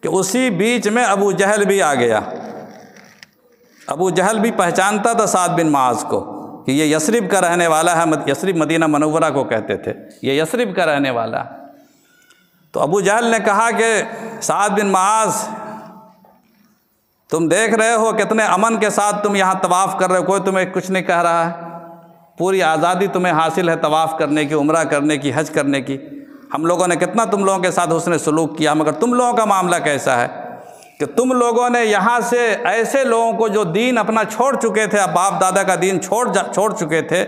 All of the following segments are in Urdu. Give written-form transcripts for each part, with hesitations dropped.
کہ اسی بیچ میں ابو جہل بھی آ گیا۔ ابو جہل بھی پہچانتا تھا سعد بن معاذ کو کہ یہ یثرب کا رہنے والا ہے، یثرب مدینہ منورہ کو کہتے تھے، یہ یثرب کا رہنے والا ہے۔ تو ابو جہل نے کہا کہ سعد بن معاذ، تم دیکھ رہے ہو کتنے امن کے ساتھ تم یہاں طواف کر رہے ہو، کوئی تمہیں کچھ نہیں کہہ رہا ہے، پوری آزادی تمہیں حاصل ہے طواف کرنے کی، عمرہ کرنے کی، حج کرنے کی۔ ہم لوگوں نے کتنا تم لوگوں کے ساتھ حسن سلوک کیا، مگر تم لوگوں کا معاملہ کیسا ہے کہ تم لوگوں نے یہاں سے ایسے لوگوں کو جو دین اپنا چھوڑ چکے تھے، باپ دادا کا دین چھوڑ چکے تھے،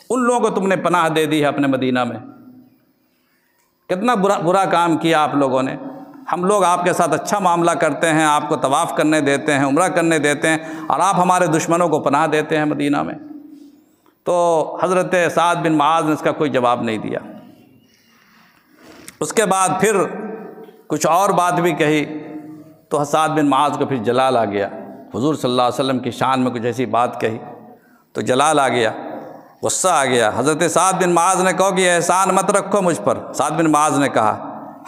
ان لوگوں کو تم نے پناہ دے دی ہے اپنے مدینہ میں۔ کتنا برا کام کیا آپ لوگوں نے۔ ہم لوگ آپ کے ساتھ اچھا معاملہ کرتے ہیں، آپ کو طواف کرنے دیتے ہیں، عمرہ کرنے دیتے ہیں، اور آپ ہمارے دشمنوں کو پناہ دیتے ہیں مدینہ میں۔ تو حضرت سعد بن معاذ نے اس کا کوئی جواب نہیں دیا۔ اس کے بعد پھر کچھ اور بات بھی کہی تو سعد بن معاذ کو پھر جلال آ گیا۔ حضور صلی اللہ علیہ وسلم کی شان میں کچھ ایسی بات کہی تو جلال آ گیا، غصہ آ گیا۔ حضرت سعد بن معاذ نے کہا کہ احسان مت رکھو مجھ پر۔ سعد بن معاذ نے کہا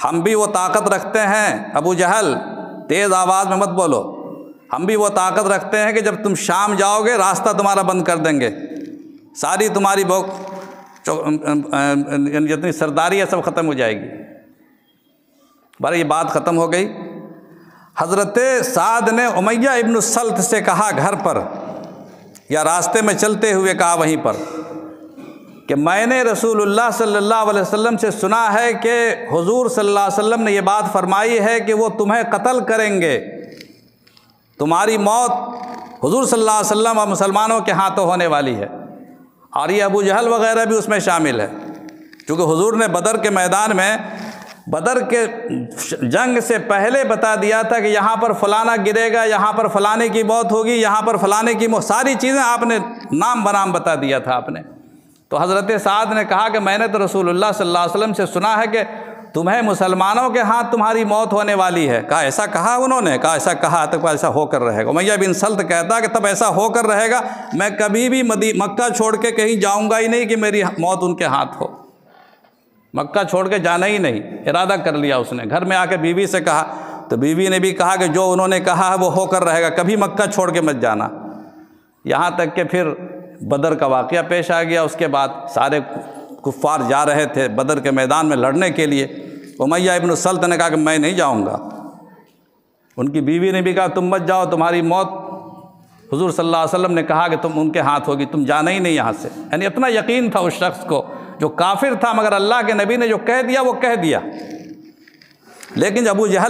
ہم بھی وہ طاقت رکھتے ہیں، ابو جہل تیز آواز میں مت بولو، ہم بھی وہ طاقت رکھتے ہیں کہ جب تم شام جاؤ گے راستہ تمہارا بند کر دیں گے، ساری تمہاری جتنی سرداری ہے سب ختم ہو جائے گی۔ بارہ یہ بات ختم ہو گئی۔ حضرت سعد نے امیہ ابن السلت سے کہا گھر پر یا راستے میں چلتے ہوئے کہا وہیں پر کہ میں نے رسول اللہ صلی اللہ علیہ وسلم سے سنا ہے کہ حضور صلی اللہ علیہ وسلم نے یہ بات فرمائی ہے کہ وہ تمہیں قتل کریں گے، تمہاری موت حضور صلی اللہ علیہ وسلم اور مسلمانوں کے ہاتھوں ہونے والی ہے۔ اور یہ ابو جہل وغیرہ بھی اس میں شامل ہے، چونکہ حضور نے بدر کے میدان میں بدر کے جنگ سے پہلے بتا دیا تھا کہ یہاں پر فلانا گرے گا، یہاں پر فلانے کی موت ہوگی، یہاں پر فلانے کی موت، ساری چیزیں آپ نے نام بنام بتا دیا تھا آپ نے۔ تو حضرت سعد نے کہا کہ میں نے تو رسول اللہ صلی اللہ علیہ وسلم سے سنا ہے کہ تمہیں مسلمانوں کے ہاتھ تمہاری موت ہونے والی ہے۔ کہا ایسا کہا انہوں نے؟ کہا ایسا کہا تو ایسا ہو کر رہے گا۔ امیہ بن سلت کہتا کہ تب ایسا ہو کر رہے گا، میں کبھی بھی مکہ چھوڑ کے کہیں جاؤں گا ہی نہیں کہ میری موت ان کے ہاتھ ہو۔ مکہ چھوڑ کے جانا ہی نہیں، ارادہ کر لیا اس نے۔ گھر میں آ کے بیوی سے کہا تو بیوی نے بھی کہا کہ جو انہوں نے کہا ہے وہ ہو کر رہے گا، کبھی مکہ چھوڑ کے مت جانا۔ یہاں تک کہ پھر بدر کا واقعہ پیش آ گیا۔ اس کے بعد سارے کفار جا رہے تھے بدر کے میدان میں لڑنے کے لیے، امیہ ابن السلت نے کہا کہ میں نہیں جاؤں گا۔ ان کی بیوی نے بھی کہا تم مت جاؤ، تمہاری موت حضور صلی اللہ علیہ وسلم نے کہا کہ تم ان کے ہاتھ ہوگی، تم جانا ہی نہیں یہاں سے۔ یعنی اتنا یقین تھا اس شخص کو جو کافر تھا، مگر اللہ کے نبی نے جو کہہ دیا وہ کہہ دیا۔ لیکن ابو جہل